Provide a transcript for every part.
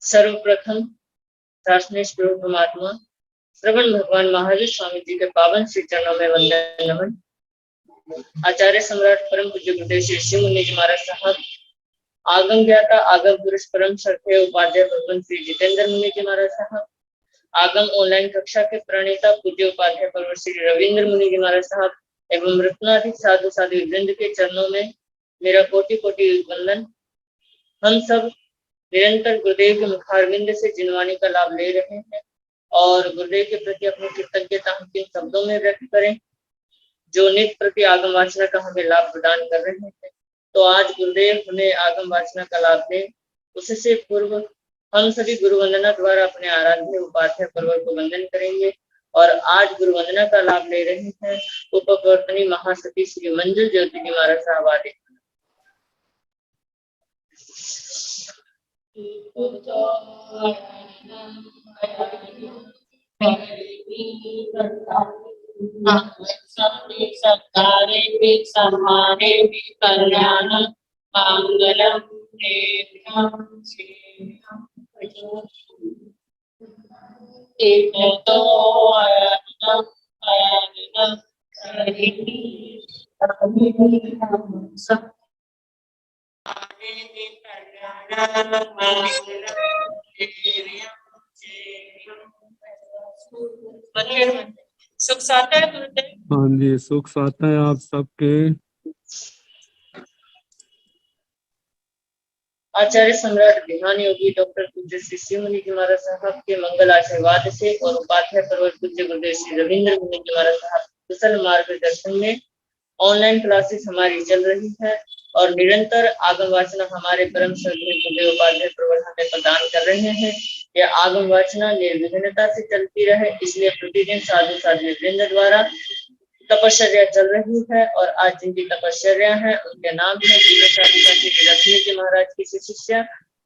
सर्वप्रथम दार्शनिक स्वरूप परमात्मा श्रवण भगवान महावीर स्वामी जी के पावन श्री चरणों में वंदन नमन। आचार्य सम्राट परम पूज्य गुरुदेव श्री शिव मुनि जी महाराज साहब, आगम ज्ञाता आगम पुरुष परम श्रद्धेय उपाध्याय भगवान श्री जितेंद्र मुनि जी महाराज साहब, आगम ऑनलाइन कक्षा के प्रणेता पूज्य उपाध्याय परम श्री रविंद्र मुनि जी महाराज साहब एवं रत्नाधिक साधु साधु वृंद के चरणों में मेरा कोटि कोटि वंदन। हम सब निरंतर गुरुदेव के मुखारविंद से जिनवाणी का लाभ ले रहे हैं और गुरुदेव के प्रति अपनी कृतज्ञता हम किन शब्दों में व्यक्त करें जो नित्य प्रति आगम वाचना का हमें लाभ प्रदान कर रहे हैं। तो आज गुरुदेव हमें आगम वाचना का लाभ दें, उससे पूर्व हम सभी गुरु वंदना द्वारा अपने आराध्य उपाध्याय पर्वत को वंदन करेंगे। और आज गुरु वंदना का लाभ ले रहे हैं उपवर्तनी महासती श्री मंजुल ज्योति जी महाराज साहब आदि। सत्कारे भी सम्माने भी कल्याण मंगलम सुख साता है गुरुदेव। हाँ जी, सुख साता है आप सबके। आचार्य सम्राट ध्यान योगी डॉक्टर पूज्य श्री शिव मुनि जी महाराज साहब के मंगल आशीर्वाद से और उपाध्याय पर्वत पूज्य गुरुदेव श्री रविंद्र मुनि जी महाराज साहब कुशल मार्गदर्शन में ऑनलाइन क्लासेस हमारी चल रही है और निरंतर आगम वाचना हमारे परम श्रद्धेय गुरुदेव उपाध्याय पर्वत हमें प्रदान कर रहे हैं। यह आगम वाचना निर्विघ्नता से चलती रहे, इसलिए प्रतिदिन साधु साधु वृंद द्वारा तपश्चर्या चल रही है और आज जिनकी तपश्चर्या है उनके नाम है लक्ष्मी जी महाराज की शिष्या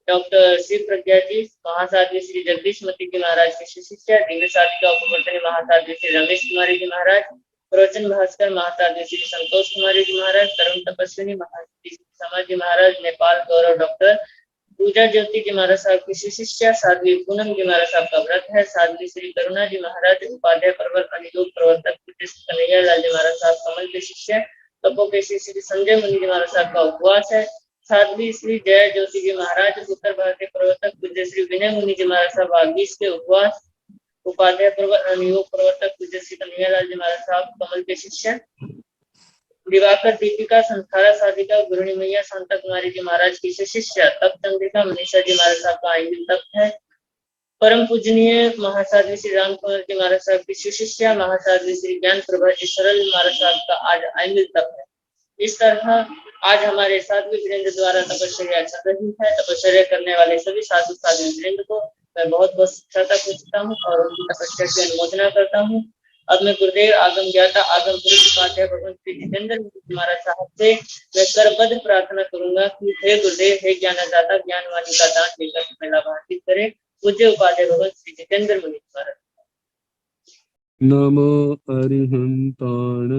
डॉक्टर श्री प्रज्ञा जी, महासाध्वी श्री जगदीश मती जी महाराज की शिष्या दिव्य साधिका उपवर्तनी महासाध्वी श्री रमेश कुमारी जी महाराज, प्रवचन भास्कर महासाध्वी श्री संतोष कुमारी जी महाराज, परम तपस्विनी महासाध्वी श्री समाज जी महाराज, नेपाल गौरव डॉक्टर पूजा ज्योति जी महाराज साहब की शिष्या साध्वी पूनम जी महाराज साहब का व्रत है, साध्वी श्री करुणा जी महाराज उपाध्याय पर्वत अनुयोग प्रवर्तक कन्हैया लाल जी महाराज साहब कमल के शिष्य तपो के श्री संजय मुनि जी महाराज साहब का उपवास है, साध्वी श्री जय ज्योति जी महाराज उत्तर भारतीय प्रवर्तक पूज्य श्री विनय मुनि जी महाराज साहब 20 के उपवास, उपाध्याय पर्वत अनुयोग प्रवर्तक पूज्य श्री कन्हैया लाल जी महाराज साहब कमल के शिष्य, दिवाकर दीपिका संस्थारा साधिका गुरुणी मैया शांता कुमारी जी महाराज की शिष्य तप चंद्रिका मनीषा जी महाराज साहब का आयुष तप है, परम पूजनीय महासाध्वी श्री राम कुमार जी महाराज साहब की शिष्या महासाध्वी श्री ज्ञान प्रभा सरल महाराज साहब का आज आयुष तप है। इस तरह आज हमारे साधु वृंद द्वारा तपश्चर्या चल रही है। तपश्चर्या करने वाले सभी साधु साधु वृंद को मैं बहुत बहुत शिक्षाता पूछता हूँ और उनकी तपस्या की अनुमोदना करता हूँ। अब मैं गुरुदेव आगम ज्ञाता आगम पुरुष उपाध्याय भगवान श्री जितेंद्र महाराज साहब से मैं करबद्ध प्रार्थना करूंगा कि हे गुरुदेव, हे ज्ञानदाता, ज्ञानवाणी का दान देकर हमें लाभान्वित करे। पूज्य उपाध्याय भगवान श्री जितेंद्र मुनि महाराज। नमो अरिहंताण,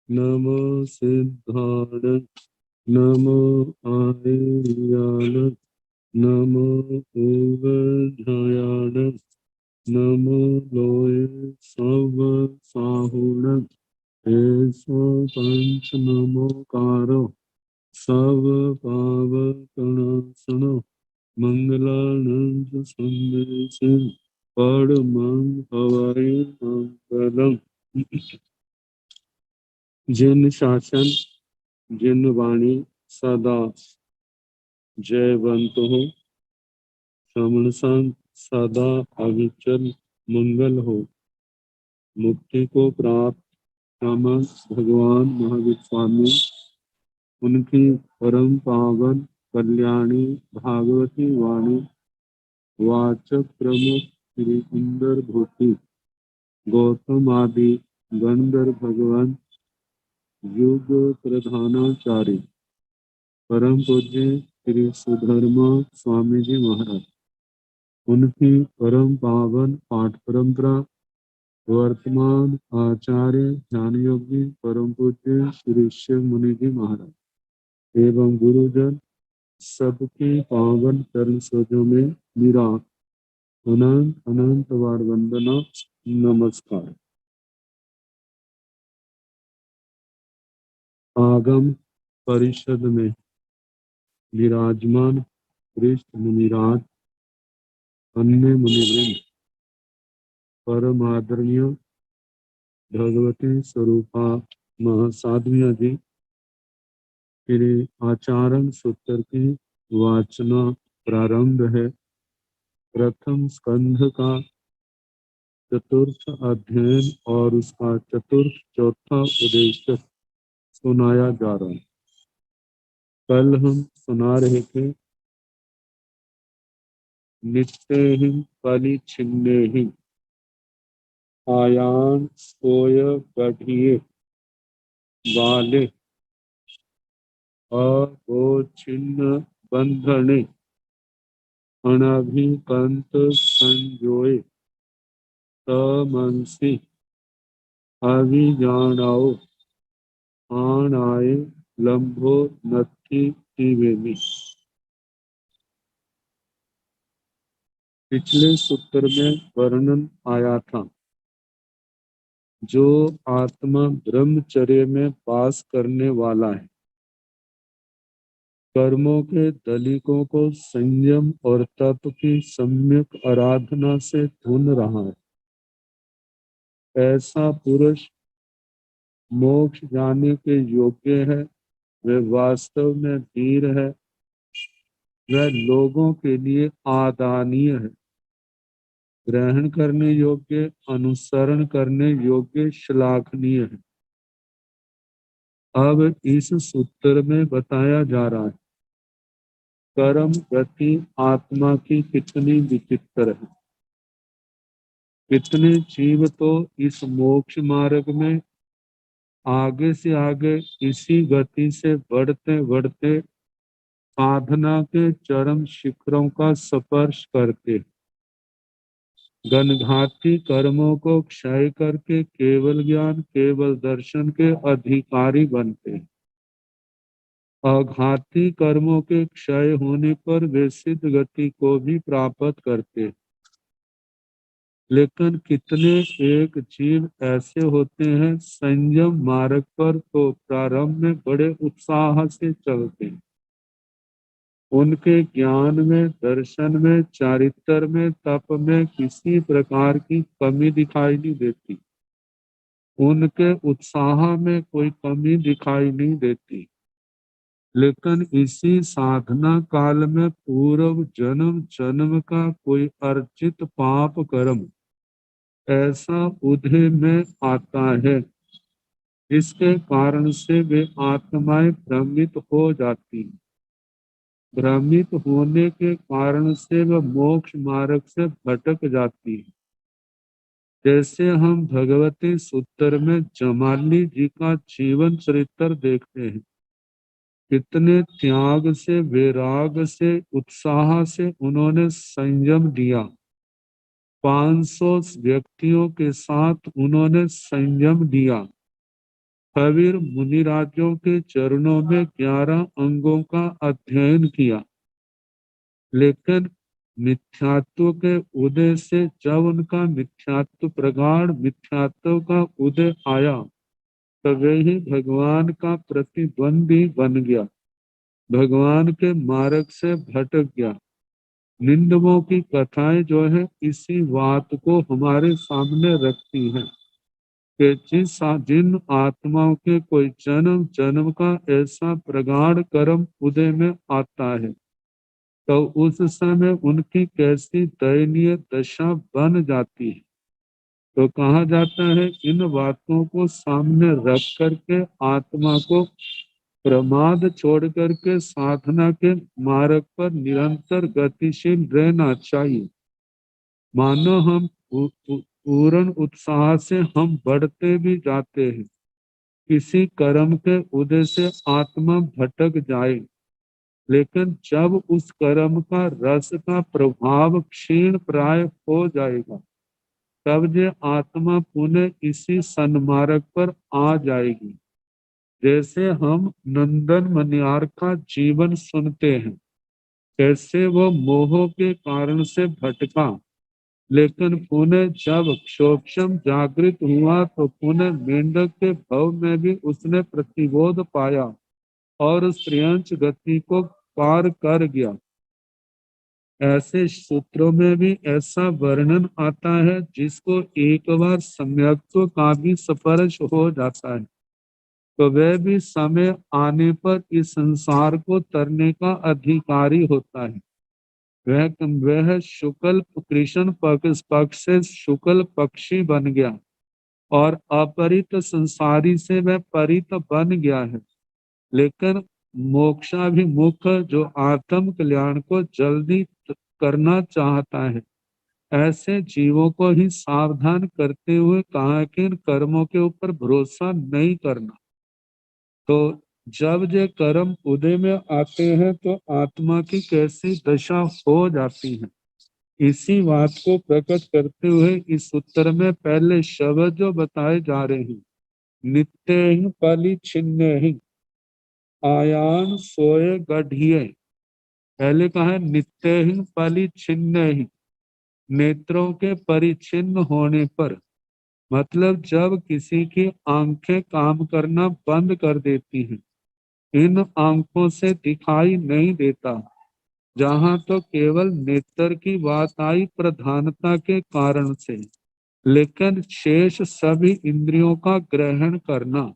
नमो सिद्धाण, नमो आर्याण, नमो उवध्यायाण, नमो लोय सब साहुण, ऐसो पंच नमोकारो सब पावकणासन, मंगलानंद संदेश परमं हवै मंगलम। जिन शासन जिन वाणी सदा जयवंत हो, श्रवण संग सदा अविचल मंगल हो, मुक्ति को प्राप्त श्यामल भगवान महावीर स्वामी, उनकी परम पावन कल्याणी भागवती वाणी वाचक प्रमुख श्री इंदर भूति गौतम आदि गंधर्व भगवान युग प्रधानाचार्य परम पूज्य श्री सुधर्मा स्वामी जी महाराज, उनकी परम पावन पाठ परंपरा वर्तमान आचार्य ज्ञान योगी परम पूज्य श्री शिव मुनि जी महाराज एवं गुरुजन सबकी पावन चरण सरोजों में मेरा अनंत अनंत बार वंदना नमस्कार। आगम परिषद में विराजमान श्रेष्ठ मुनिराज, अन्य मुनिवृंद, परम आदरणीय भगवती स्वरूपा महासाध्वियां जी, श्री आचारण सूत्र की वाचना प्रारंभ है। प्रथम स्कंध का चतुर्थ अध्ययन और उसका चौथा उद्देश्य सुनाया जा रहा है। कल हम सुना रहे थे नित्य ही कली छिन्ने ही आयान सोय गढ़िए वाले अगोछिन्न बंधने अनभिकंत संजोए तमंसी अभिजानाओ आन आए लंबो नथी त्रिवेणी। पिछले सूत्र में वर्णन आया था जो आत्मा ब्रह्मचर्य में वास करने वाला है, कर्मों के दलिकों को संयम और तप की सम्यक आराधना से धुन रहा है, ऐसा पुरुष मोक्ष जाने के योग्य है। वह वास्तव में वीर है, वह लोगों के लिए आदरणीय है, ग्रहण करने योग्य, अनुसरण करने योग्य, श्लाघनीय है। अब इस सूत्र में बताया जा रहा है कर्म गति आत्मा की कितनी विचित्र है। कितने जीव तो इस मोक्ष मार्ग में आगे से आगे इसी गति से बढ़ते बढ़ते साधना के चरम शिखरों का स्पर्श करते, घनघाती कर्मों को क्षय करके केवल ज्ञान, केवल दर्शन के अधिकारी बनते। अघाती कर्मों के क्षय होने पर वे सिद्ध गति को भी प्राप्त करते। लेकिन कितने एक जीव ऐसे होते हैं संयम मार्ग पर तो प्रारंभ में बड़े उत्साह से चलते हैं, उनके ज्ञान में, दर्शन में, चारित्र में, तप में किसी प्रकार की कमी दिखाई नहीं देती, उनके उत्साह में कोई कमी दिखाई नहीं देती। लेकिन इसी साधना काल में पूर्व जन्म जन्म का कोई अर्जित पाप कर्म ऐसा उदय में आता है जिसके कारण से वे आत्माएं भ्रमित हो जाती हैं। भ्रमित होने के कारण से वह मोक्ष मार्ग से भटक जाती है। जैसे हम भगवती सूत्र में जमाली जी का जीवन चरित्र देखते हैं, कितने त्याग से, वैराग से, उत्साह से उन्होंने संयम दिया। 500 व्यक्तियों के साथ उन्होंने संयम दिया। कबीर मुनिराजों के चरणों में 11 अंगों का अध्ययन किया। लेकिन मिथ्यात्व के उदय से जब उनका मिथ्यात्व, प्रगाढ़ मिथ्यात्व का उदय आया, तो वे ही भगवान का प्रतिद्वंदी बन गया, भगवान के मार्ग से भटक गया। निंदकों की कथाएं जो है इसी बात को हमारे सामने रखती हैं कि जिन आत्माओं के कोई जन्म जन्म का ऐसा प्रगाढ़ कर्म उदय में आता है तो उस समय उनकी कैसी दयनीय दशा बन जाती है। तो कहा जाता है इन बातों को सामने रख करके आत्मा को प्रमाद छोड़ करके साधना के मार्ग पर निरंतर गतिशील रहना चाहिए। मानो हम पूर्ण उत्साह से हम बढ़ते भी जाते हैं, किसी कर्म के उदय से आत्मा भटक जाए, लेकिन जब उस कर्म का रस का प्रभाव क्षीण प्राय हो जाएगा तब ये आत्मा पुनः इसी सन्मार्ग पर आ जाएगी। जैसे हम नंदन मनियार का जीवन सुनते हैं, कैसे वो मोह के कारण से भटका, लेकिन पुनः जब सूक्ष्म जागृत हुआ तो पुनः मेंढक के भव में भी उसने प्रतिबोध पाया और उस त्रियंच गति को पार कर गया। ऐसे सूत्रों में भी ऐसा वर्णन आता है जिसको एक बार सम्यक्त्व का भी स्पर्श हो जाता है तो वह भी समय आने पर इस संसार को तरने का अधिकारी होता है। वह शुक्ल कृष्ण पक्ष से शुक्ल पक्षी बन गया और अपरित संसारी से वह परित बन गया है, लेकिन मोक्षाभिमुख जो आत्म कल्याण को जल्दी करना चाहता है, ऐसे जीवों को ही सावधान करते हुए कहा कि इन कर्मों के ऊपर भरोसा नहीं करना। तो जब ये कर्म उदय में आते हैं तो आत्मा की कैसी दशा हो जाती है, इसी बात को प्रकट करते हुए इस उत्तर में पहले शब्द जो बताए जा रहे हैं, नित्य ही पली छिन्न ही आयान सोए गढ़िए। पहले कहा है नित्य ही पली छिन्न ही, नेत्रों के परिचिन्न होने पर, मतलब जब किसी की आंखें काम करना बंद कर देती हैं, इन आंखों से दिखाई नहीं देता, जहां तो केवल नेत्र की बात आई प्रधानता के कारण से, लेकिन शेष सभी इंद्रियों का ग्रहण करना,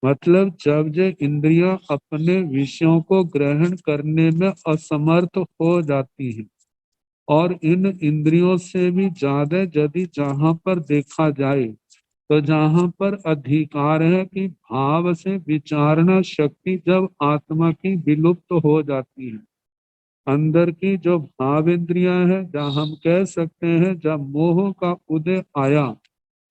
मतलब जब ये इंद्रियां अपने विषयों को ग्रहण करने में असमर्थ हो जाती हैं और इन इंद्रियों से भी ज्यादा यदि जहां पर देखा जाए तो जहां पर अधिकार है कि भाव से विचारणा शक्ति जब आत्मा की विलुप्त हो जाती है, अंदर की जो भाव इंद्रियां है, जहाँ हम कह सकते हैं जब मोह का उदय आया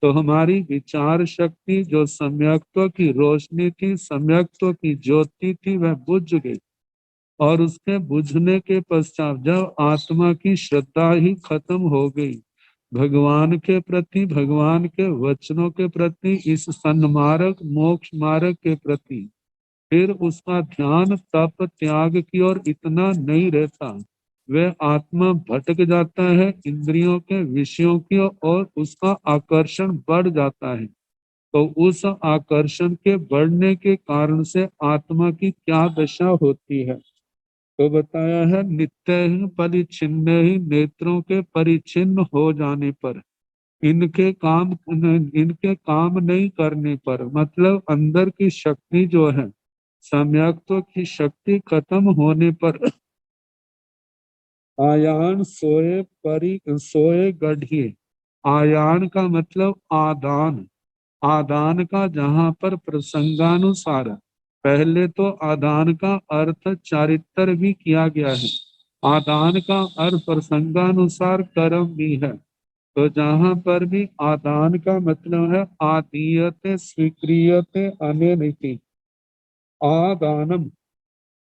तो हमारी विचार शक्ति जो सम्यक्त्व की रोशनी थी, सम्यक्त्व की ज्योति थी, वह बुझ गई और उसके बुझने के पश्चात जब आत्मा की श्रद्धा ही खत्म हो गई भगवान के प्रति, भगवान के वचनों के प्रति, इस सन्मार्ग मोक्ष मार्ग के प्रति, फिर उसका ध्यान तप त्याग की ओर इतना नहीं रहता, वह आत्मा भटक जाता है इंद्रियों के विषयों की और उसका आकर्षण बढ़ जाता है। तो उस आकर्षण के बढ़ने के कारण से आत्मा की क्या दशा होती है, तो बताया है नित्य ही परिचिन्न ही, नेत्रों के परिचिन्न हो जाने पर, इनके काम नहीं करने पर, मतलब अंदर की शक्ति जो है, सम्यक्त्व की शक्ति खत्म होने पर, आयान सोए गढ़िए। आयान का मतलब आदान, आदान का जहां पर प्रसंगानुसार, पहले तो आदान का अर्थ चारित्र भी किया गया है, आदान का अर्थ प्रसंगानुसार कर्म भी है। तो जहां पर भी आदान का मतलब है आदीयते स्वीक्रियते अनेनिति, आदानम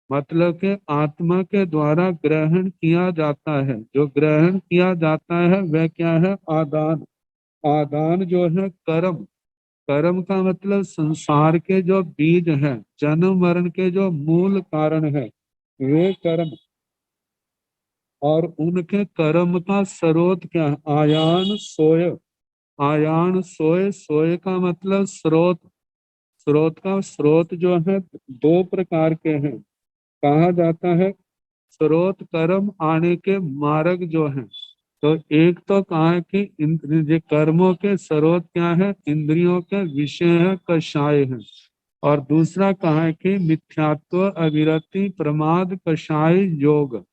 मतलब के आत्मा के द्वारा ग्रहण किया जाता है, जो ग्रहण किया जाता है वह क्या है, आदान। आदान जो है कर्म, कर्म का मतलब संसार के जो बीज हैं, जन्म मरण के जो मूल कारण है, वे कर्म, और उनके कर्म का स्रोत क्या है, आयान सोय। आयान सोय, सोय का मतलब स्रोत, स्रोत का स्रोत जो है दो प्रकार के हैं, कहा जाता है स्रोत कर्म आने के मार्ग जो है। तो एक तो कहा है कि ये कर्मों के स्रोत क्या है, इंद्रियों के विषय है, कषाय है, और दूसरा कहा है कि मिथ्यात्व अविरति प्रमाद कषाय योग,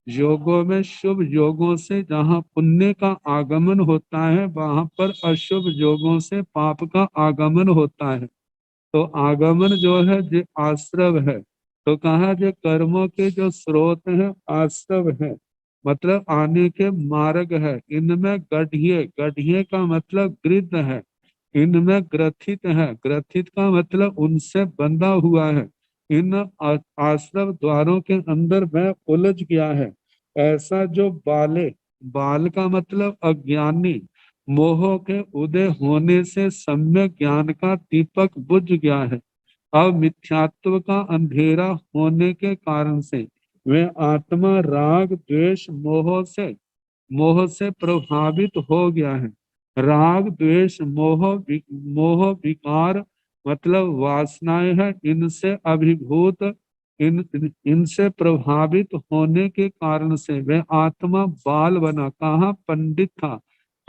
योगों में शुभ योगों से जहाँ पुण्य का आगमन होता है वहां पर अशुभ योगों से पाप का आगमन होता है। तो आगमन जो है जो आश्रव है, तो कहा जो कर्मों के जो स्रोत हैं आश्रव है, मतलब आने के मार्ग है, इनमें गढ़िए, गढ़िए का मतलब गृध है, इनमें ग्रथित है, ग्रथित का मतलब उनसे बंधा हुआ है, इन आश्रव द्वारों के अंदर वह उलझ गया है। ऐसा जो बाले, बाल का मतलब अज्ञानी, मोह के उदय होने से सम्यक ज्ञान का दीपक बुझ गया है। अब मिथ्यात्व का अंधेरा होने के कारण से वे आत्मा राग द्वेष मोह से प्रभावित हो गया है। राग द्वेष मोह विकार मतलब वासनाएं हैं, इनसे अभिभूत इनसे प्रभावित होने के कारण से वह आत्मा बाल बना। कहाँ पंडित था,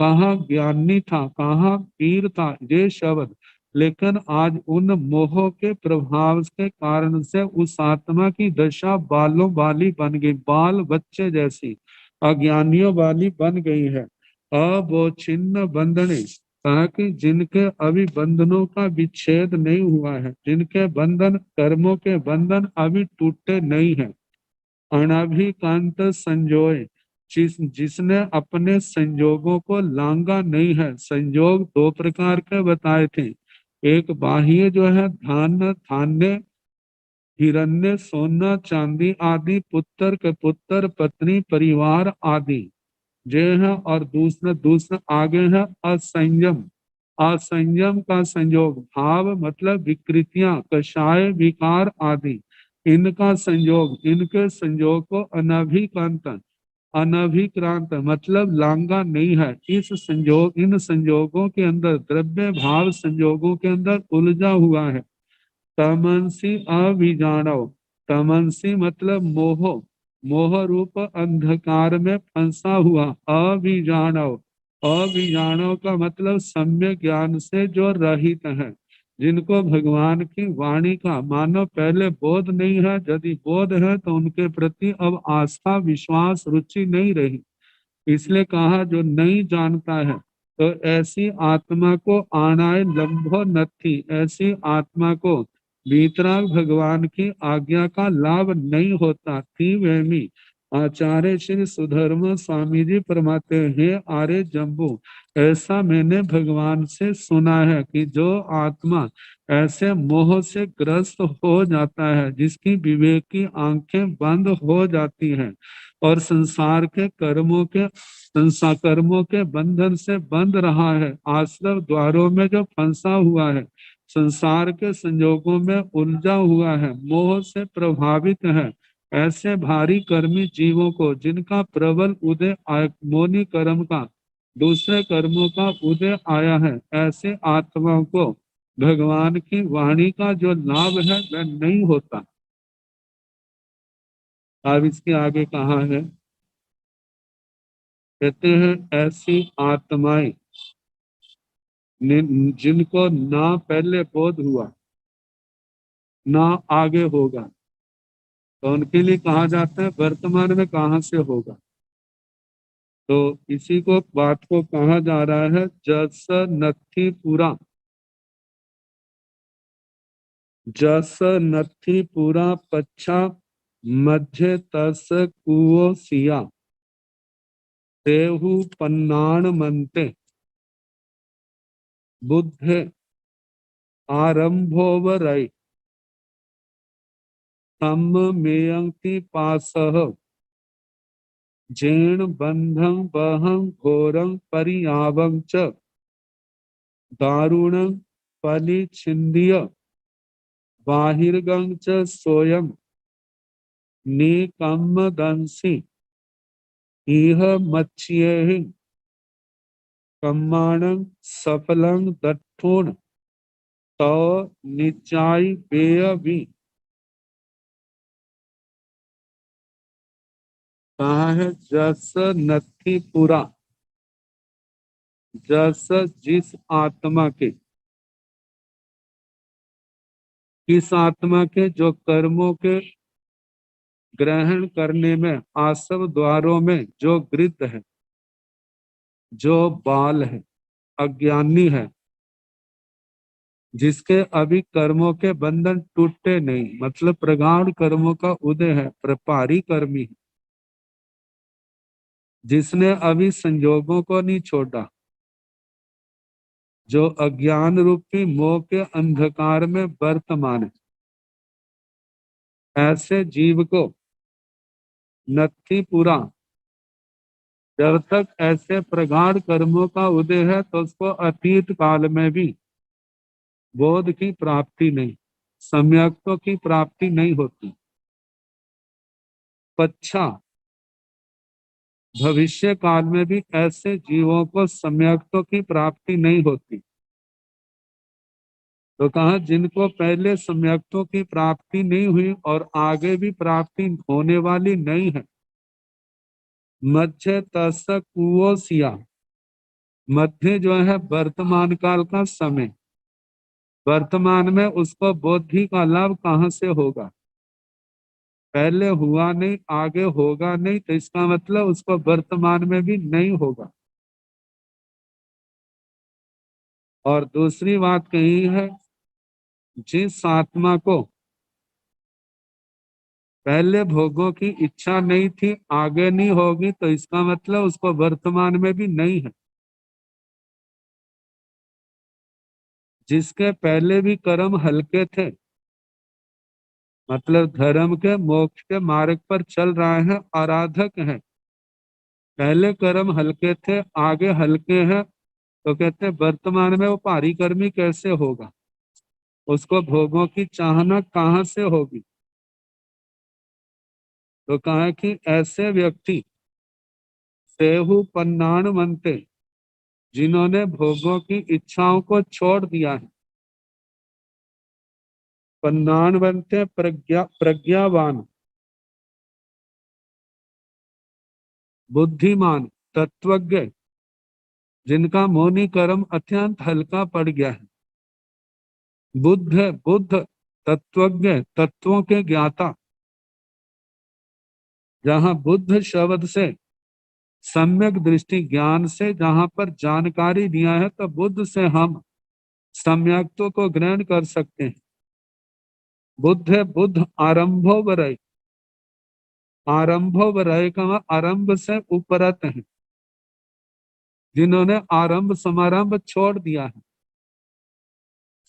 कहाँ ज्ञानी था, कहाँ वीर था, ये शब्द। लेकिन आज उन मोह के प्रभाव के कारण से उस आत्मा की दशा बालों वाली बन गई, बाल बच्चे जैसी अज्ञानियों वाली बन गई है। अवोच्छिन्न बंधने, कहा कि जिनके अभी बंधनों का विच्छेद नहीं हुआ है, जिनके बंधन कर्मों के बंधन अभी टूटे नहीं है। अनाभिकांत संजोय, जिसने अपने संजोगों को लांगा नहीं है। संजोग दो प्रकार के बताए थे, एक बाह्य जो है धान्य धान्य हिरण्य सोना चांदी आदि, पुत्र के पुत्र पत्नी परिवार आदि जे है, और दूसरा दूसरा आगे है असंयम। असंयम का संयोग भाव मतलब विकृतियां कषाय विकार आदि, इनका संयोग, इनके संयोग को अनभिकांत, अनभिक्रांत मतलब लांगा नहीं है। इस संयोग इन संयोगों के अंदर द्रव्य भाव संयोगों के अंदर उलझा हुआ है। तमंसी अभिजानव, तमंसी मतलब मोह, मोह रूप अंधकार में फंसा हुआ। अभिजानव, अभिजानव का मतलब सम्यक ज्ञान से जो रहित है, जिनको भगवान की वाणी का मानो पहले बोध नहीं है, यदि बोध है तो उनके प्रति अब आस्था विश्वास रुचि नहीं रही। इसलिए कहा जो नहीं जानता है, तो ऐसी आत्मा को आनाय लंबो नथी, ऐसी आत्मा को वीतराग भगवान की आज्ञा का लाभ नहीं होता थी। वहमी आचार्य श्री सुधर्म स्वामी जी फरमाते हैं, हे आर्य जम्बू, ऐसा मैंने भगवान से सुना है कि जो आत्मा ऐसे मोह से ग्रस्त हो जाता है, जिसकी विवेक की आंखें बंद हो जाती हैं और संसार के कर्मों के बंधन से बंध रहा है, आश्रम द्वारों में जो फंसा हुआ है, संसार के संजोगों में उलझा हुआ है, मोह से प्रभावित है, ऐसे भारी कर्मी जीवों को, जिनका प्रबल उदय मोनि कर्म का, दूसरे कर्मों का उदय आया है, ऐसे आत्माओं को भगवान की वाणी का जो लाभ है वह नहीं होता। अब इसके आगे कहा है, कहते हैं ऐसी आत्माएं जिनको ना पहले बोध हुआ ना आगे होगा, तो उनके लिए कहा जाता है वर्तमान में कहां से होगा। तो इसी को बात को कहा जा रहा है जस नथी पूरा, जस नथी पूरा पच्छा मध्य तस कुओ सिया, देहु पन्नाण मनते बुद्धे आरंभोवरय, तम मेयंति पासह जैन बंधं बहं घोरं परियावं च, दारुणं फलिछिन्द्य बाहिर्गं च सोयं निकम्मदंसि इह मच्येहि कम्माणं सफलं दट्ठोन तो निचाई बेयबी। कहा है जस नथी पूरा, जस जिस आत्मा के, किस आत्मा के जो कर्मों के ग्रहण करने में आसव द्वारों में जो गृद्ध है, जो बाल है, अज्ञानी है, जिसके अभी कर्मों के बंधन टूटे नहीं, मतलब प्रगाढ़ कर्मों का उदय है, प्रपारी कर्मी है, जिसने अभी संजोगों को नहीं छोड़ा, जो अज्ञान रूपी मोह के अंधकार में वर्तमान है, ऐसे जीव को नथी पूरा, जब तक ऐसे प्रगाढ़ कर्मों का उदय है तो उसको अतीत काल में भी बोध की प्राप्ति नहीं, सम्यक्तों की प्राप्ति नहीं होती। पच्छा भविष्य काल में भी ऐसे जीवों को सम्यक्तों की प्राप्ति नहीं होती। तो कहा जिनको पहले सम्यक्तों की प्राप्ति नहीं हुई और आगे भी प्राप्ति होने वाली नहीं है, मध्य तस्य कुओसिया, मध्य जो है वर्तमान काल का समय, वर्तमान में उसको बुद्धि का लाभ कहाँ से होगा? पहले हुआ नहीं, आगे होगा नहीं, तो इसका मतलब उसको वर्तमान में भी नहीं होगा। और दूसरी बात कही है, जिस आत्मा को पहले भोगों की इच्छा नहीं थी, आगे नहीं होगी, तो इसका मतलब उसको वर्तमान में भी नहीं है। जिसके पहले भी कर्म हल्के थे, मतलब धर्म के मोक्ष के मार्ग पर चल रहे हैं, आराधक हैं, पहले कर्म हल्के थे, आगे हल्के हैं, तो कहते हैं वर्तमान में वो भारी कर्मी कैसे होगा, उसको भोगों की चाहना कहाँ से होगी? तो कहा कि ऐसे व्यक्ति सेहु पन्नाण मनते, जिन्होंने भोगों की इच्छाओं को छोड़ दिया है। पन्नाण बनते प्रज्ञावान, बुद्धिमान, तत्वज्ञ, जिनका मौनी कर्म अत्यंत हल्का पड़ गया है। बुद्ध तत्वज्ञ, तत्वों के ज्ञाता। जहां बुद्ध शब्द से सम्यक दृष्टि ज्ञान से जहां पर जानकारी दिया है, तो बुद्ध से हम सम्यक्तों को ग्रहण कर सकते हैं। बुद्ध आरंभो वरय, आरंभो वरय का आरंभ से उपरत है, जिन्होंने आरंभ समारंभ छोड़ दिया है।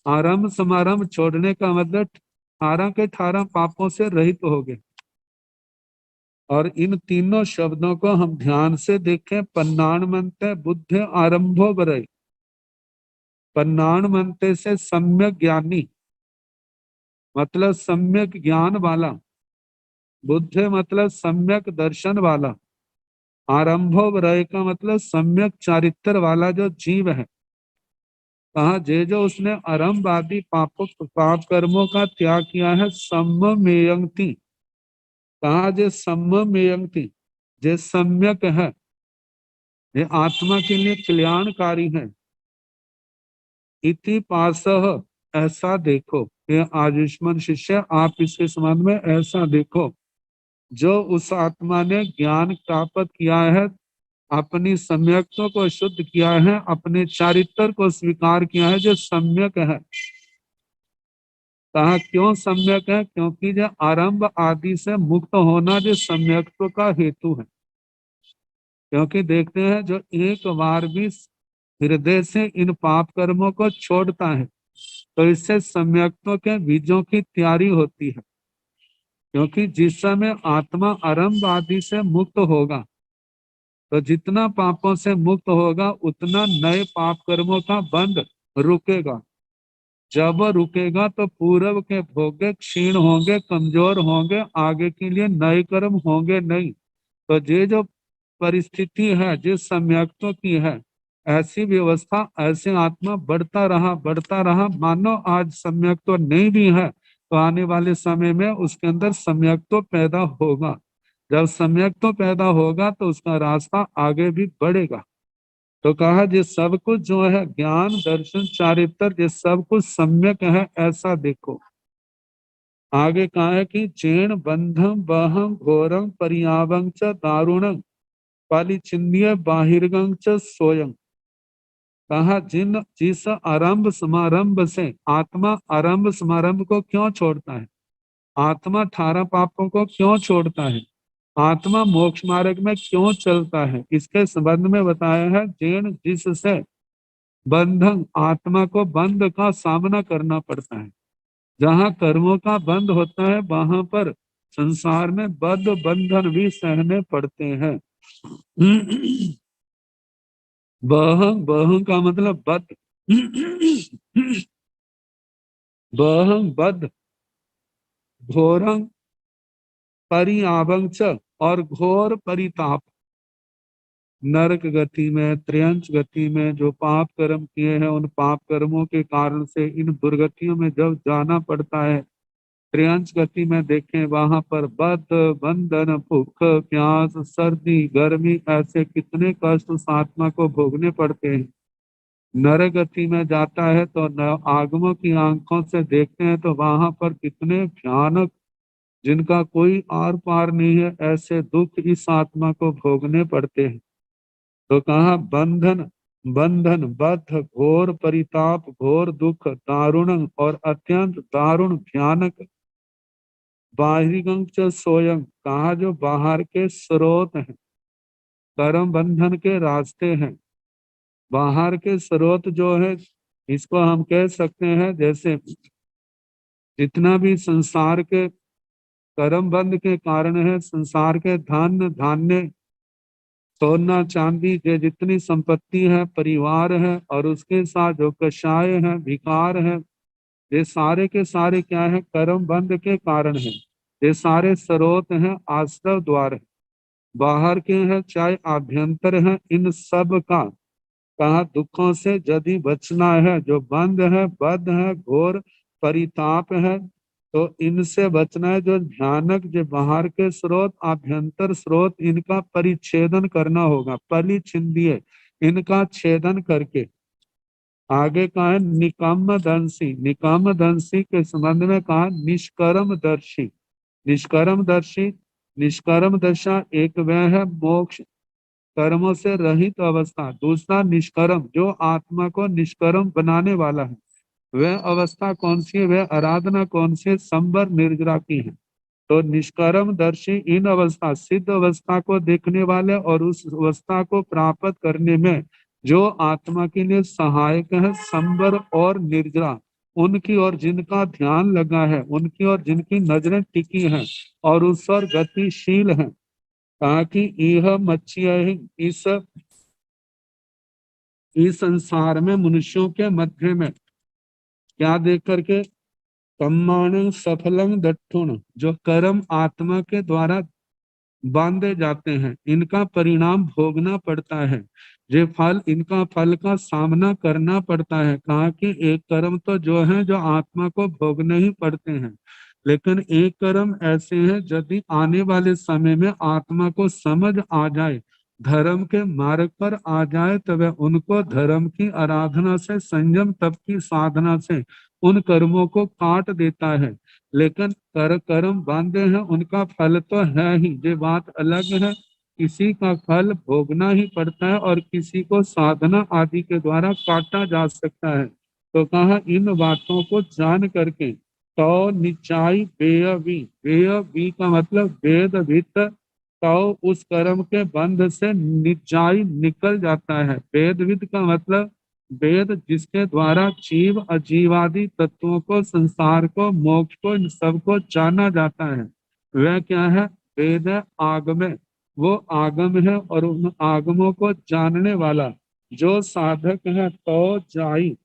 आरंभ समारंभ छोड़ने का मतलब 18 के 18 पापों से रहित हो गए। और इन तीनों शब्दों को हम ध्यान से देखें, पन्नाण मनते बुद्ध आरंभो वरय, पन्नाण मनते से सम्यक ज्ञानी, मतलब सम्यक ज्ञान वाला, बुद्ध मतलब सम्यक दर्शन वाला, आरंभो वरय का मतलब सम्यक चारित्र वाला जो जीव है। कहा जे जो उसने आरंभ आदि पाप कर्मों का त्याग किया है, सम्यमेयंति, कहा जे सम्यमेयंति, जे सम्यक है, ये आत्मा के लिए कल्याणकारी है। इति पासह, ऐसा देखो, ये आयुष्मान शिष्य आप इसके संबंध में ऐसा देखो, जो उस आत्मा ने ज्ञान प्राप्त किया है, अपनी सम्यक्तों को शुद्ध किया है, अपने चारित्र को स्वीकार किया है, जो सम्यक है। कहा क्यों सम्यक है? क्योंकि जो आरंभ आदि से मुक्त होना जो सम्यक्त्व का हेतु है। क्योंकि देखते हैं जो एक बार भी हृदय से इन पाप कर्मों को छोड़ता है, तो इससे सम्यक्त्व के बीजों की तैयारी होती है। क्योंकि जिस समय आत्मा आरंभ आदि से मुक्त होगा, तो जितना पापों से मुक्त होगा, उतना नए पाप कर्मों का बंध रुकेगा। जब रुकेगा तो पूर्व के भोगे क्षीण होंगे, कमजोर होंगे, आगे के लिए नए कर्म होंगे नहीं। तो ये जो परिस्थिति है, जिस सम्यक्तों की है, ऐसी व्यवस्था, ऐसे आत्मा बढ़ता रहा, मानो आज सम्यक तो नहीं भी है, तो आने वाले समय में उसके अंदर सम्यक तो पैदा होगा। जब सम्यक तो पैदा होगा, तो उसका रास्ता आगे भी बढ़ेगा। तो कहा ये सब कुछ जो है, ज्ञान दर्शन चारित्र, ये सब कुछ सम्यक है, ऐसा देखो। आगे कहा है कि चेण बंधम बहम घोरम पर्यावं च दारुणं पालिचिन्य बाहिर्गं च सोयं। कहा जिस आरंभ समारंभ से आत्मा आरंभ समारंभ को क्यों छोड़ता है, आत्मा 18 पापों को क्यों छोड़ता है, आत्मा मोक्ष मार्ग में क्यों चलता है, इसके संबंध में बताया है। जीर्ण जिससे बंधन, आत्मा को बंध का सामना करना पड़ता है। जहाँ कर्मों का बंध होता है, वहां पर संसार में बद्ध बंधन भी सहने पड़ते हैं। बह का मतलब बद्ध, बद्ध, घोरंग परिआवंच और घोर परिताप। नरक गति में, त्रयंच गति में जो पाप कर्म किए हैं, उन पाप कर्मों के कारण से इन दुर्गतियों में जब जाना पड़ता है, त्रयंच गति में देखें वहां पर बद, बंधन, भूख, प्यास, सर्दी, गर्मी, ऐसे कितने कष्ट उस आत्मा को भोगने पड़ते हैं। नरक गति में जाता है तो आगमों की आंखों से देखते हैं तो वहां पर कितने भयानक, जिनका कोई आर पार नहीं है, ऐसे दुख इस आत्मा को भोगने पड़ते हैं। तो कहा बंधन, बंधन, बद्ध, घोर परिताप, घोर दुख, दारुण और अत्यंत दारुण भयानक। बाहिरंग च सोयं, कहा जो बाहर के स्रोत हैं, कर्म बंधन के रास्ते हैं, बाहर के स्रोत जो है, इसको हम कह सकते हैं जैसे जितना भी संसार के कर्म बंध के कारण है, संसार के धन धान्य, सोना चांदी, के जितनी संपत्ति है, परिवार है, और उसके साथ जो कषाय है, विकार है, ये सारे के सारे क्या है, कर्म बंध के कारण है। ये सारे स्रोत हैं, आश्रय द्वार है, बाहर के हैं चाहे आभ्यंतर है, इन सब का कहा दुखों से यदि बचना है, जो बंध है, बद्ध है, घोर परिताप है, तो इनसे बचना है। जो भयानक, जो बाहर के स्रोत, आभ्यंतर स्रोत, इनका परिच्छेदन करना होगा, परिच्छिंदीय, इनका छेदन करके। आगे कहा है निकम्म दंसी, निकम्म दंसी के संबंध में कहा निष्कर्म दर्शी, निष्कर्म दर्शी, निष्कर्म दशा एक वह है मोक्ष, कर्मों से रहित अवस्था। दूसरा निष्कर्म, जो आत्मा को निष्कर्म बनाने वाला है, वह अवस्था कौन सी है, वह आराधना कौन सी है, संबर निर्जरा की है। तो निष्कर्म दर्शी इन अवस्था, सिद्ध अवस्था को देखने वाले और उस अवस्था को प्राप्त करने में जो आत्मा के लिए सहायक है, संबर और निर्जरा, उनकी और जिनका ध्यान लगा है, उनकी और जिनकी नजरें टिकी हैं और उस पर गतिशील हैं। कहा कि यह मच्छिया इस संसार में मनुष्यों के मध्य में क्या देख करके, कर्माणं सफलम दट्ठुन, जो कर्म आत्मा के द्वारा बांधे जाते हैं, इनका परिणाम भोगना पड़ता है, ये फल, इनका फल का सामना करना पड़ता है। कहा कि एक कर्म तो जो है, जो आत्मा को भोगने ही पड़ते हैं, लेकिन एक कर्म ऐसे हैं यदि आने वाले समय में आत्मा को समझ आ जाए, धर्म के मार्ग पर आ जाए, तो वह उनको धर्म की आराधना से, संयम तप की साधना से उन कर्मों को काट देता है। लेकिन कर्म बांधे हैं, उनका फल तो है ही, ये बात अलग है, किसी का फल भोगना ही पड़ता है और किसी को साधना आदि के द्वारा काटा जा सकता है। तो कहा इन बातों को जान करके, तो निचाई बेयवी, बेयवी का मतलब वेद वित्त, तो उस कर्म के बंध से निचाई निकल जाता है। वेदविद का मतलब वेद, जिसके द्वारा जीव अजीवादि तत्वों को, संसार को, मोक्ष को, इन सबको जाना जाता है, वह क्या है, वेद है, आगम है, वो आगम है। और उन आगमों को जानने वाला जो साधक है, तो जाई,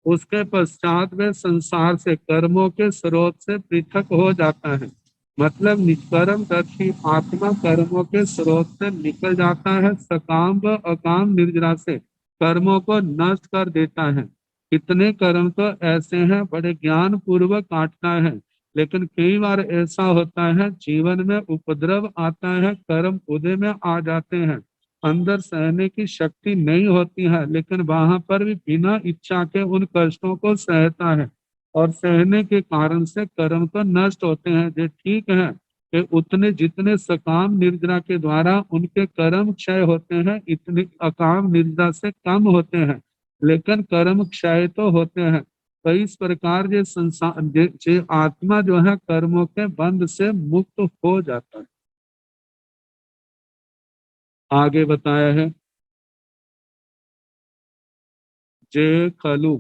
उसके पश्चात वे संसार से, कर्मों के स्रोत से पृथक हो जाता है। मतलब निष्कर्म दर्शी आत्मा कर्मों के स्रोत से निकल जाता है, सकाम व अकाम निर्जरा से कर्मों को नष्ट कर देता है। कितने कर्म तो ऐसे हैं बड़े ज्ञान पूर्वक काटता है, लेकिन कई बार ऐसा होता है जीवन में उपद्रव आता है, कर्म उदय में आ जाते हैं, अंदर सहने की शक्ति नहीं होती है, लेकिन वहां पर भी बिना इच्छा के उन कष्टों को सहता है, और सहने के कारण से कर्म तो नष्ट होते हैं। ये ठीक है कि उतने जितने सकाम निर्जरा के द्वारा उनके कर्म क्षय होते हैं, इतने अकाम निर्जरा से कम होते हैं, लेकिन कर्म क्षय तो होते हैं। तो इस प्रकार ये संसार, ये आत्मा जो है कर्मों के बंध से मुक्त हो जाता है। आगे बताया है जे खलु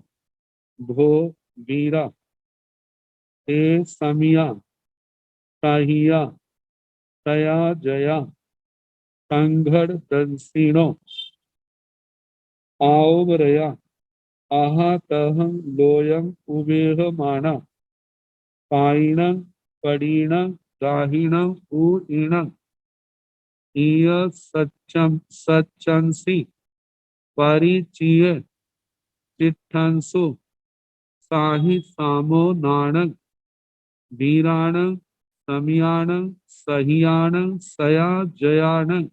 भो वीरा ते समिया ताहिया तया जया संघड़ दंसिनो आवरया आहा तहं लोयं उबेह माना पाइणं पड़ीणं दाहिणं उइणं इय सच्चंसी परिचय चिट्ठंसु साहि सामो नाणं वीराणं समयाणं सहियाणं सया जयाणं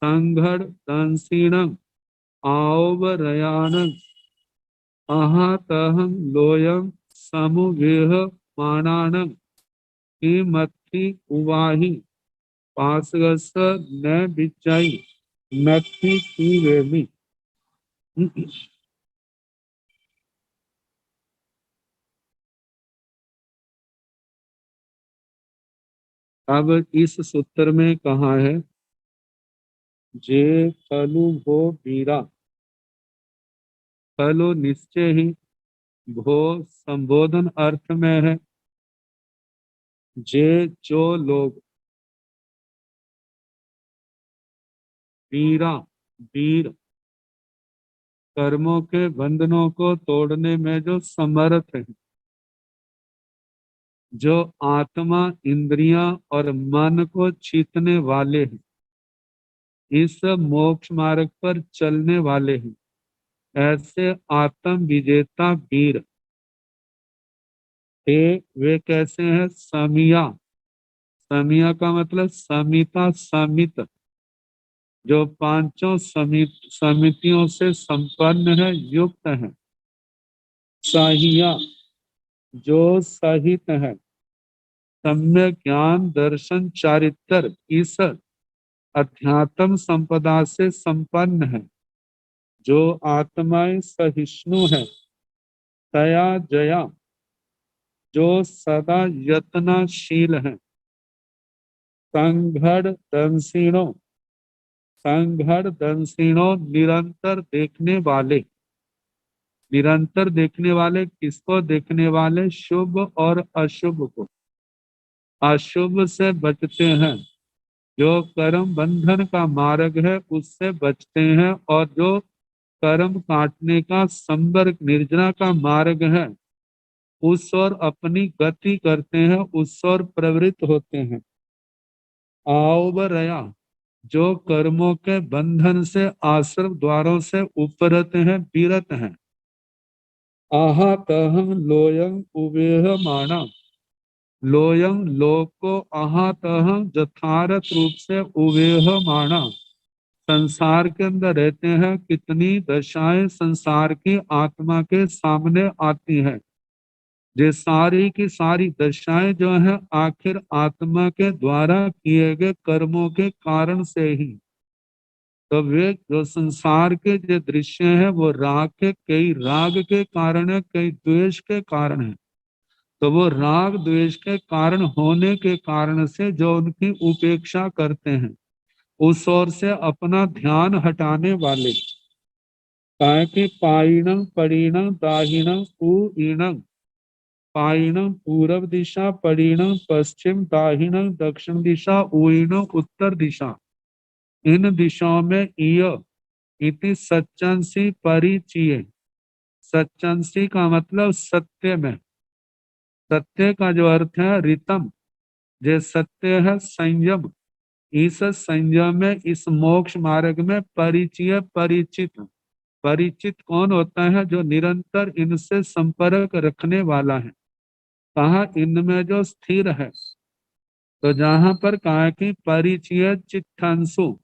संघड़ दंसीणं आवरयाणं अहातहं लोयं समुवेह माणाणं किमत्थि उवाहि पासगस न बिचाई नत्थि की वेमी। अब इस सूत्र में कहा है जे फलु भो वीरा, फलु निश्चय ही, भो संबोधन अर्थ में है, जे जो लोग, वीरा वीर, कर्मों के बंधनों को तोड़ने में जो समर्थ है, जो आत्मा इंद्रियां और मन को जीतने वाले हैं, इस मोक्ष मार्ग पर चलने वाले हैं, ऐसे आत्म विजेता वीर वे कैसे हैं? समिया, समिया का मतलब समिता समित, जो पांचों समितियों से संपन्न है, युक्त है। साहिया, जो सहित है। सम्यक ज्ञान दर्शन चारित्र, इस अध्यात्म संपदा से संपन्न है, जो आत्माएं सहिष्णु है। तया जया, जो सदा यत्नशील है। संघड़ दंसिणो, संघड़ दंसिणो निरंतर देखने वाले। निरंतर देखने वाले किसको देखने वाले? शुभ और अशुभ को। अशुभ से बचते हैं, जो कर्म बंधन का मार्ग है उससे बचते हैं, और जो कर्म काटने का संवर्ग निर्जना का मार्ग है उस ओर अपनी गति करते हैं, उस ओर प्रवृत्त होते हैं। आवरया, जो कर्मों के बंधन से आश्रम द्वारों से उपरत हैं, विरत हैं। आहातहं लोयं उवेह माना, लोयं लोक को आहातहं यथार्थ रूप से उवेह माना, संसार के अंदर रहते हैं। कितनी दशाएं संसार की आत्मा के सामने आती हैं, ये सारी की सारी दशाएं जो है आखिर आत्मा के द्वारा किए गए कर्मों के कारण से ही। तो वे जो संसार के जो दृश्य है वो राग के, कई राग के कारण है, कई द्वेष के कारण है। तो वो राग द्वेष के कारण होने के कारण से जो उनकी उपेक्षा करते हैं, उस ओर से अपना ध्यान हटाने वाले, ताकि पाइणं परीणं दाहिणं उइणं, पाइणं पूर्व दिशा, परीणं पश्चिम, दाहिणं दक्षिण दिशा, उइणं उत्तर दिशा। इन दिशाओं में इय इति सच्चंसी परिचय। सच्चंसी का मतलब सत्य में, सत्य का जो अर्थ है रितम, जो सत्य है संयम। इस संयम में, इस मोक्ष मार्ग में परिचय परिचित, परिचित कौन होता है? जो निरंतर इनसे संपर्क रखने वाला है। कहा? इनमें जो स्थिर है। तो जहां पर कहा कि परिचय चिट्ठंसु,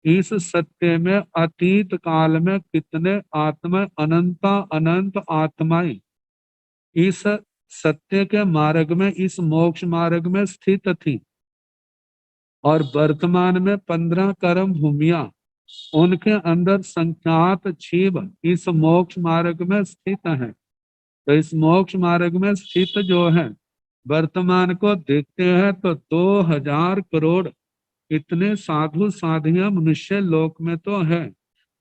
इस सत्य में अतीत काल में कितने आत्मा, अनंता अनंत आत्माएं इस सत्य के मार्ग में, इस मोक्ष मार्ग में स्थित थी, और वर्तमान में 15 कर्म भूमिया उनके अंदर संख्यात जीव इस मोक्ष मार्ग में स्थित है। तो इस मोक्ष मार्ग में स्थित जो है, वर्तमान को देखते हैं तो 2000 करोड़ इतने साधु साधियां मनुष्य लोक में तो है।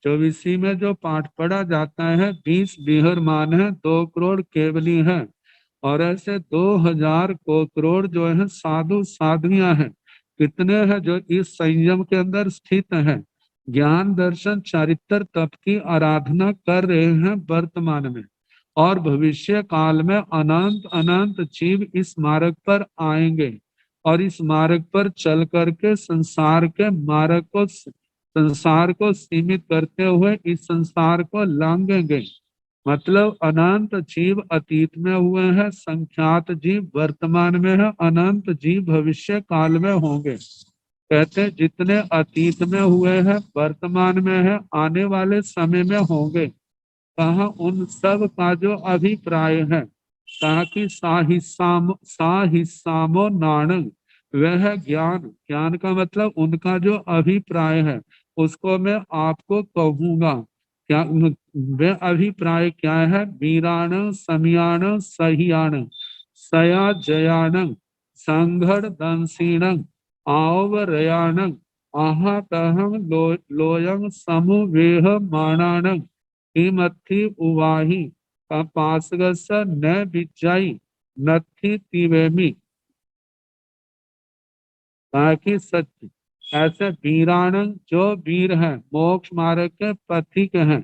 24वीं में जो पाठ पढ़ा जाता है 20 बीहरमान है, 2 करोड़ केवली है, और ऐसे 2000 करोड़ जो है साधु साधवियां हैं। कितने हैं जो इस संयम के अंदर स्थित हैं, ज्ञान दर्शन चारित्र तप की आराधना कर रहे हैं वर्तमान में, और भविष्य काल में अनंत अनंत जीव इस मार्ग पर आएंगे। और इस मार्ग पर चल करके संसार को सीमित करते हुए इस संसार को लांघेंगे। मतलब अनंत जीव अतीत में हुए हैं, संख्यात जीव वर्तमान में है, अनंत जीव भविष्य काल में होंगे। कहते हैं जितने अतीत में हुए हैं, वर्तमान में है, आने वाले समय में होंगे। कहा उन सब का जो अभिप्राय है, कहा कि साहिस्सामो नाणंग, वह ज्ञान, ज्ञान का मतलब उनका जो अभिप्राय है उसको मैं आपको कहूंगा। क्या वह अभिप्राय क्या है? वीराण समयाण सहियाण सया जयाण संघड़ दंसीण आवरयाण आहतहं लोयं समुवेह माणाण किमथि उवाही पासगस न विजाई नथि तिवेमी। ताकि सत्य ऐसे वीराण जो वीर हैं, मोक्ष मार्ग के पथिक हैं,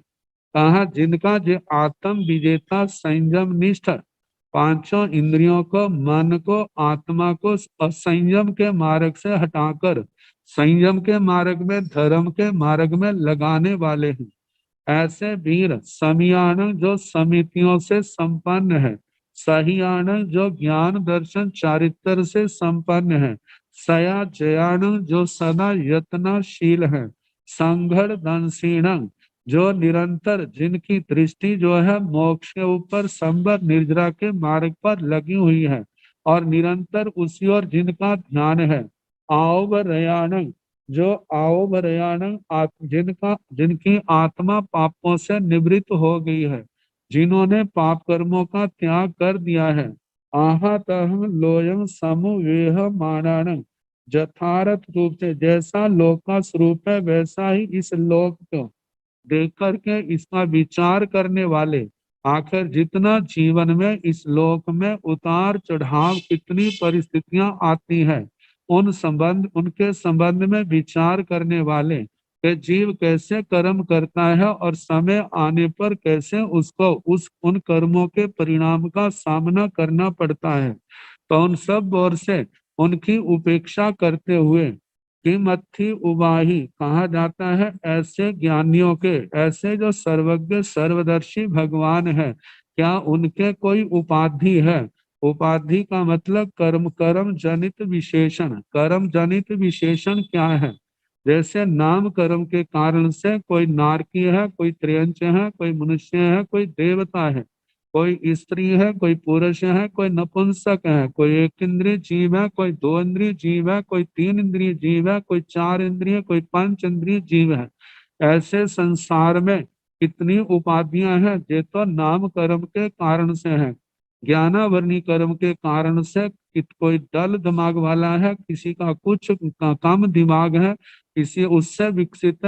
कहा जिनका जो आत्म विजेता संयम निष्ठ पांचों इंद्रियों को, मन को, आत्मा को असंयम के मार्ग से हटाकर संयम के मार्ग में, धर्म के मार्ग में लगाने वाले हैं। ऐसे वीर समियान जो समितियों से संपन्न है, सहियान जो ज्ञान दर्शन चारित्र से संपन्न है, सया जयान जो सदा यत्नशील है, संघड़ दंसीण जो निरंतर, जिनकी दृष्टि जो है मोक्ष के ऊपर संबर निर्जरा के मार्ग पर लगी हुई है और निरंतर उसी ओर जिनका ध्यान है, आवरयाण जो आवरयाण जिनकी आत्मा पापों से निवृत्त हो गई है, जिन्होंने पाप कर्मों का त्याग कर दिया है। आहतः लोयं समुवेह माणान, यथार्थ रूप से जैसा लोक का स्वरूप है वैसा ही इस लोक को देख करके इसका विचार करने वाले, आखिर जितना जीवन में इस लोक में उतार चढ़ाव कितनी परिस्थितियां आती है, उनके संबंध में विचार करने वाले कि जीव कैसे कर्म करता है और समय आने पर कैसे उसको उन कर्मों के परिणाम का सामना करना पड़ता है, तो उन सब ओर से उनकी उपेक्षा करते हुए किमथि उबाही कहा जाता है। ऐसे ज्ञानियों के, ऐसे जो सर्वज्ञ सर्वदर्शी भगवान है, क्या उनके कोई उपाधि है? उपाधि का मतलब कर्म जनित विशेषण। कर्म जनित विशेषण क्या है? जैसे नाम कर्म के कारण से कोई नारकी है, कोई त्रयंच है, कोई मनुष्य है, कोई देवता है, कोई स्त्री है, कोई पुरुष है, कोई नपुंसक है, कोई एक इंद्रिय जीव है, कोई दो इंद्रिय जीव है, कोई तीन इंद्रिय जीव है, कोई चार इंद्रिय, कोई पंच इंद्रिय जीव है। ऐसे संसार में कितनी उपाधियां हैं, ये तो नाम कर्म के कारण से है। ज्ञानावरणी कर्म के कारण से कोई डल दिमाग वाला है, किसी का कुछ कम दिमाग है, किसी उससे विकसित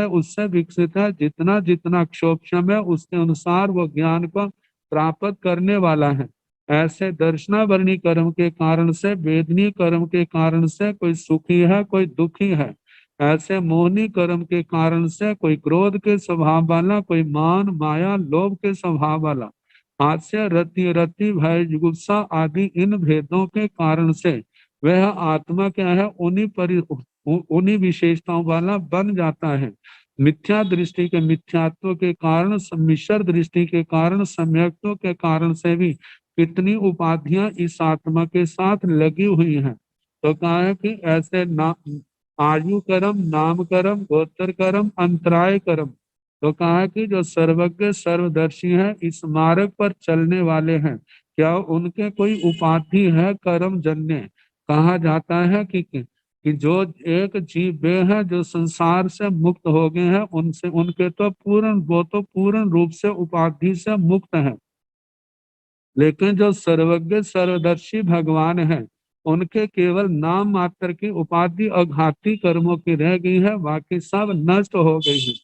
है। जितना जितना क्षोभक्षम है उसके अनुसार वो ज्ञान को प्राप्त करने वाला है। ऐसे दर्शनावरणी कर्म के कारण से, वेदनीय कर्म के कारण से कोई सुखी है, कोई दुखी है। ऐसे मोहनी कर्म के कारण से कोई क्रोध के स्वभाव वाला, कोई मान माया लोभ के स्वभाव वाला, हास्य रति रति भय जुगुप्सा आदि इन भेदों के कारण से वह आत्मा क्या है, उन्हीं विशेषताओं वाला बन जाता है। मिथ्या दृष्टि के मिथ्यात्व के कारण, सम्मिश्र दृष्टि के कारण, सम्यक्त्व के कारण से भी कितनी उपाधियां इस आत्मा के साथ लगी हुई हैं। तो कहा है कि ऐसे आयु कर्म, नाम कर्म, गोत्र कर्म, अंतराय कर्म। तो कहा कि जो सर्वज्ञ सर्वदर्शी है, इस मार्ग पर चलने वाले हैं, क्या उनके कोई उपाधि है कर्म जन्य? कहा जाता है कि जो एक जीव वे हैं जो संसार से मुक्त हो गए हैं, उनसे उनके तो वो तो पूर्ण रूप से उपाधि से मुक्त है। लेकिन जो सर्वज्ञ सर्वदर्शी भगवान है, उनके केवल नाम मात्र की उपाधि और घाती कर्मों की रह गई है, बाकी सब नष्ट हो गई है।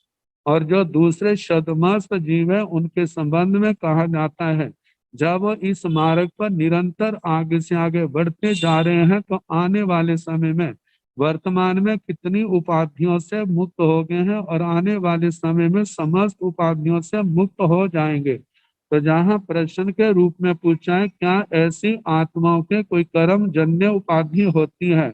और जो दूसरे शतमस्त जीव है, उनके संबंध में कहा जाता है, जब वो इस मार्ग पर निरंतर आगे से आगे बढ़ते जा रहे हैं, तो आने वाले समय में वर्तमान में कितनी उपाधियों से मुक्त हो गए हैं और आने वाले समय में समस्त उपाधियों से मुक्त हो जाएंगे। तो जहाँ प्रश्न के रूप में पूछा है क्या ऐसी आत्माओं के कोई कर्म जन्य उपाधि होती है,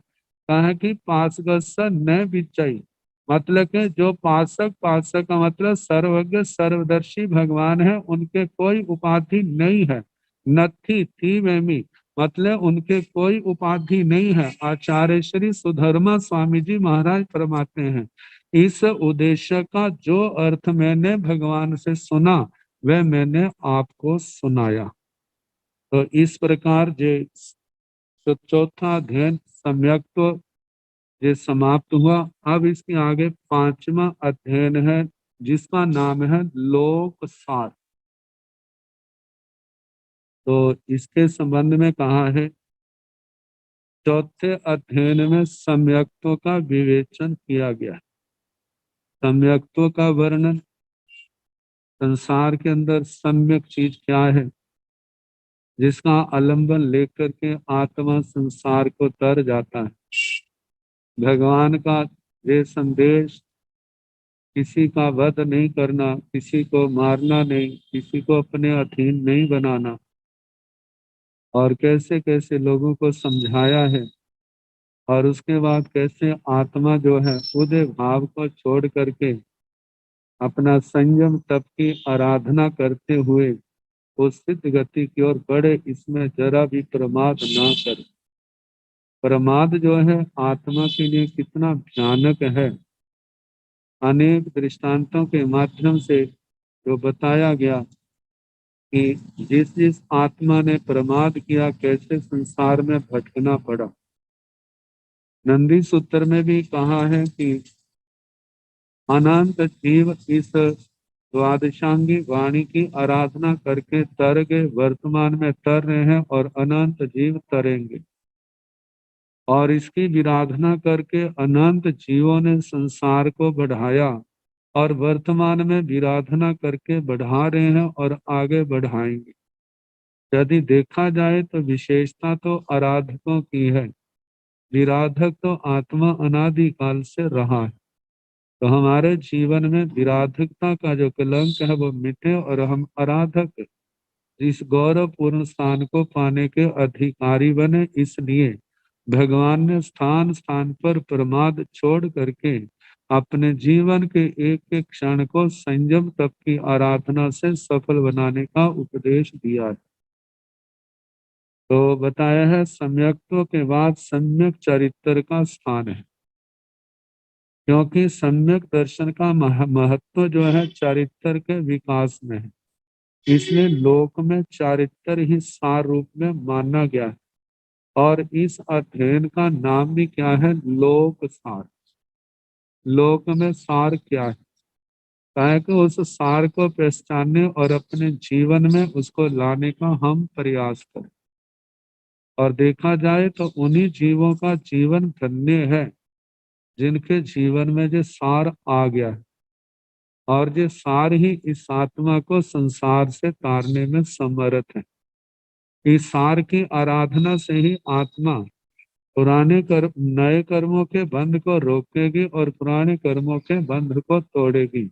कहा कि पासगस न विचयी, मतलब कि जो पासक, पासक का मतलब सर्वज्ञ सर्वदर्शी भगवान है, उनके कोई उपाधि नहीं है। नथी थी वेमी, मतलब उनके कोई उपाधि नहीं है। आचार्य श्री सुधर्मा स्वामी जी महाराज फरमाते हैं, इस उद्देश्य का जो अर्थ मैंने भगवान से सुना वह मैंने आपको सुनाया। तो इस प्रकार जो चौथा अध्ययन सम्यक्त्व ये समाप्त हुआ। अब इसके आगे पांचवा अध्ययन है जिसका नाम है लोक सार। तो इसके संबंध में कहा है, चौथे अध्ययन में सम्यक्त्व का विवेचन किया गया। सम्यक्त्व का वर्णन, संसार के अंदर सम्यक चीज क्या है जिसका आलंबन लेकर के आत्मा संसार को तर जाता है। भगवान का ये संदेश, किसी का वध नहीं करना, किसी को मारना नहीं, किसी को अपने अधीन नहीं बनाना, और कैसे कैसे लोगों को समझाया है। और उसके बाद कैसे आत्मा जो है उदय भाव को छोड़ करके अपना संयम तप की आराधना करते हुए उस सिद्ध गति की ओर बढ़े, इसमें जरा भी प्रमाद ना करे। प्रमाद जो है आत्मा के लिए कितना भयानक है, अनेक दृष्टांतों के माध्यम से जो बताया गया कि जिस जिस आत्मा ने प्रमाद किया कैसे संसार में भटकना पड़ा। नंदी सूत्र में भी कहा है कि अनंत जीव इस द्वादशांगी वाणी की आराधना करके तर गए, वर्तमान में तर रहे हैं, और अनंत जीव तरेंगे। और इसकी विराधना करके अनंत जीवों ने संसार को बढ़ाया, और वर्तमान में विराधना करके बढ़ा रहे हैं और आगे बढ़ाएंगे। यदि देखा जाए तो विशेषता तो आराधकों की है, विराधक तो आत्मा अनादि काल से रहा है। तो हमारे जीवन में विराधकता का जो कलंक है वो मिटे और हम आराधक इस गौरवपूर्ण स्थान को पाने के अधिकारी बने। इसलिए भगवान ने स्थान स्थान पर प्रमाद छोड़ करके अपने जीवन के एक एक क्षण को संयम तप की आराधना से सफल बनाने का उपदेश दिया है। तो बताया है सम्यक्त्व के बाद सम्यक चरित्र का स्थान है, क्योंकि सम्यक दर्शन का महत्व जो है चरित्र के विकास में है। इसलिए लोक में चरित्र ही सार रूप में माना गया है। और इस अध्ययन का नाम भी क्या है? लोक सार। लोक में सार क्या है? कि उस सार को पहचानने और अपने जीवन में उसको लाने का हम प्रयास करें। और देखा जाए तो उन्हीं जीवों का जीवन धन्य है जिनके जीवन में जो सार आ गया है, और जो सार ही इस आत्मा को संसार से तारने में समर्थ है। इस सार की आराधना से ही आत्मा पुराने कर्म नए कर्मों के बंध को रोकेगी और पुराने कर्मों के बंध को तोड़ेगी,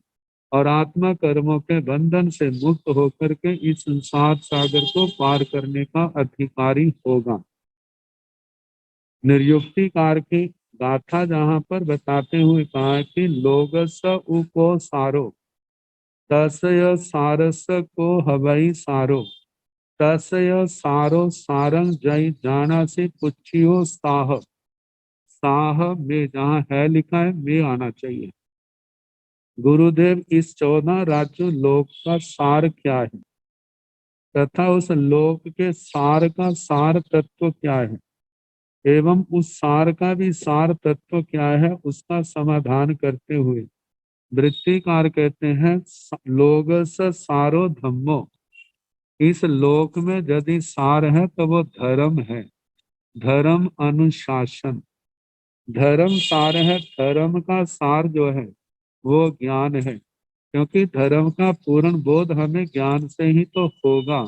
और आत्मा कर्मों के बंधन से मुक्त होकर के इस संसार सागर को पार करने का अधिकारी होगा। निर्युक्तिकार की गाथा जहाँ पर बताते हुए कहा कि लोगस उको सारो तस्य सारस को हवई सारो तस्य सारो सारंग जय जाना से पुच्छियो साह। साह में जहाँ है लिखा है में आना चाहिए। गुरुदेव इस 14 राज्यों लोक का सार क्या है तथा उस लोक के सार का सार तत्व क्या है एवं उस सार का भी सार तत्व क्या है, उसका समाधान करते हुए वृत्तिकार कहते हैं लोग सारो धम्मो। इस लोक में यदि सार है तो वो धर्म है। धर्म अनुशासन, धर्म सार है। धर्म का सार जो है वो ज्ञान है, क्योंकि धर्म का पूर्ण बोध हमें ज्ञान से ही तो होगा।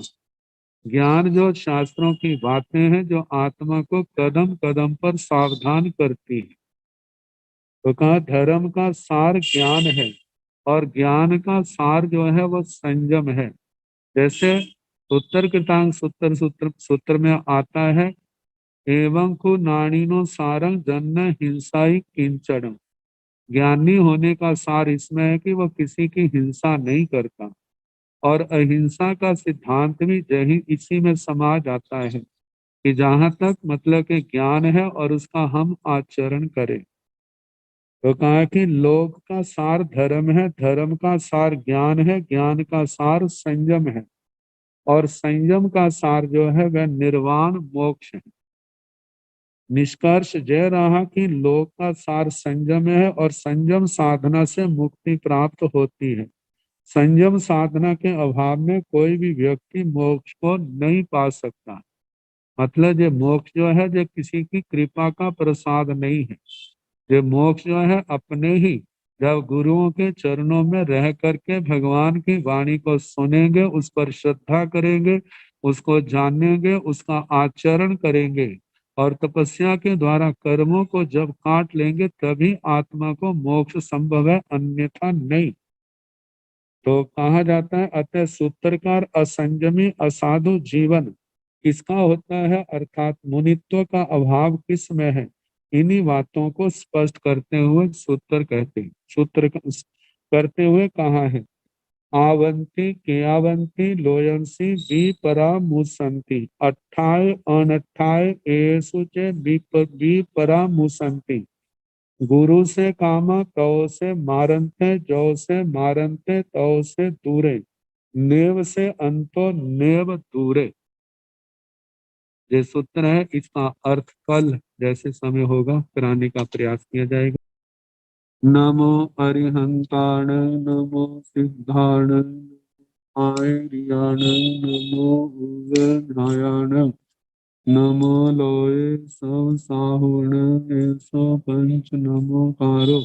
ज्ञान जो शास्त्रों की बातें हैं जो आत्मा को कदम कदम पर सावधान करती है। तो कहा धर्म का सार ज्ञान है, और ज्ञान का सार जो है वो संयम है। जैसे उत्तर कृतांग सूत्र में आता है, एवं को नाणीनो सारंग जन्म हिंसाई किंचन। ज्ञानी होने का सार इसमें है कि वह किसी की हिंसा नहीं करता, और अहिंसा का सिद्धांत भी यही इसी में समा जाता है कि जहां तक मतलब कि ज्ञान है और उसका हम आचरण करें। तो कहा कि लोक का सार धर्म है, धर्म का सार ज्ञान है, ज्ञान का सार संयम है, और संयम का सार जो है वह निर्वाण मोक्ष है। निष्कर्ष यह रहा कि लोक का सार संयम है, और संयम साधना से मुक्ति प्राप्त होती है। संयम साधना के अभाव में कोई भी व्यक्ति मोक्ष को नहीं पा सकता। मतलब ये मोक्ष जो है ये किसी की कृपा का प्रसाद नहीं है। ये मोक्ष जो है अपने ही, जब गुरुओं के चरणों में रह करके भगवान की वाणी को सुनेंगे, उस पर श्रद्धा करेंगे, उसको जानेंगे, उसका आचरण करेंगे, और तपस्या के द्वारा कर्मों को जब काट लेंगे तभी आत्मा को मोक्ष संभव है, अन्यथा नहीं। तो कहा जाता है, अतः सूत्रकार असंयमी असाधु जीवन किसका होता है, अर्थात मुनित्व का अभाव किस में है। इन्हीं बातों को स्पष्ट करते हुए सूत्र कहते हैं, करते हुए कहा है, आवंती कियावंती लोयंसी विपरा मुसंती अट्ठाय अनट्ठाय एसु च विपरा मुसंती। गुरु से कामा कौ से मारंते, जौ से मारंते तौ से दूरे, नेव से अंतो नेव दूरे। ये सूत्र है, इसका अर्थ कल जैसे समय होगा कराने का प्रयास किया जाएगा। नमो अरिहंताण, नमो सिद्धाण, आयर्याण, नमो उगनायाण, नमो लोये सब साहुण ऐसो पंच नमोकारो,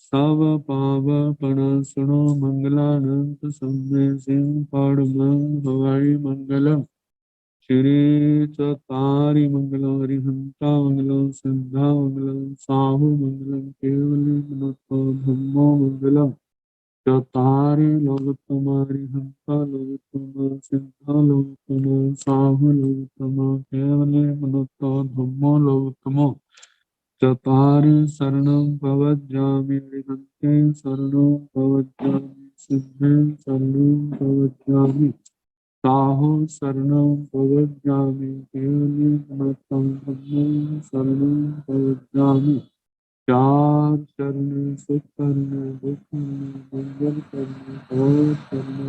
सब पाव पणसुनो मंगलानंत सम्मे सिंह पाड़मंग हवाई मंगलम। श्री चतारी मंगलम, हरिहंता मंगलम, सिद्धा मंगलम, साहु मंगलम, केवली मनतो धम्मो मंगलम। चतारी लोकतमारी हंता लोकतमा, सिद्धा लोकतमा, साहु लोकतमा, केवली मनतो धम्मो लोकतमो। चतारी शरणं भवज्जामि, हरिहन्ते शरणं भवज्जामि, सिद्धे शरणं भवज्जामि, साहु शरणं भवज्जामि, केवली मनतं धम्मं शरणं भवज्जामि। चार चरण सुख करने, दुख करने, मंगल करने, और करने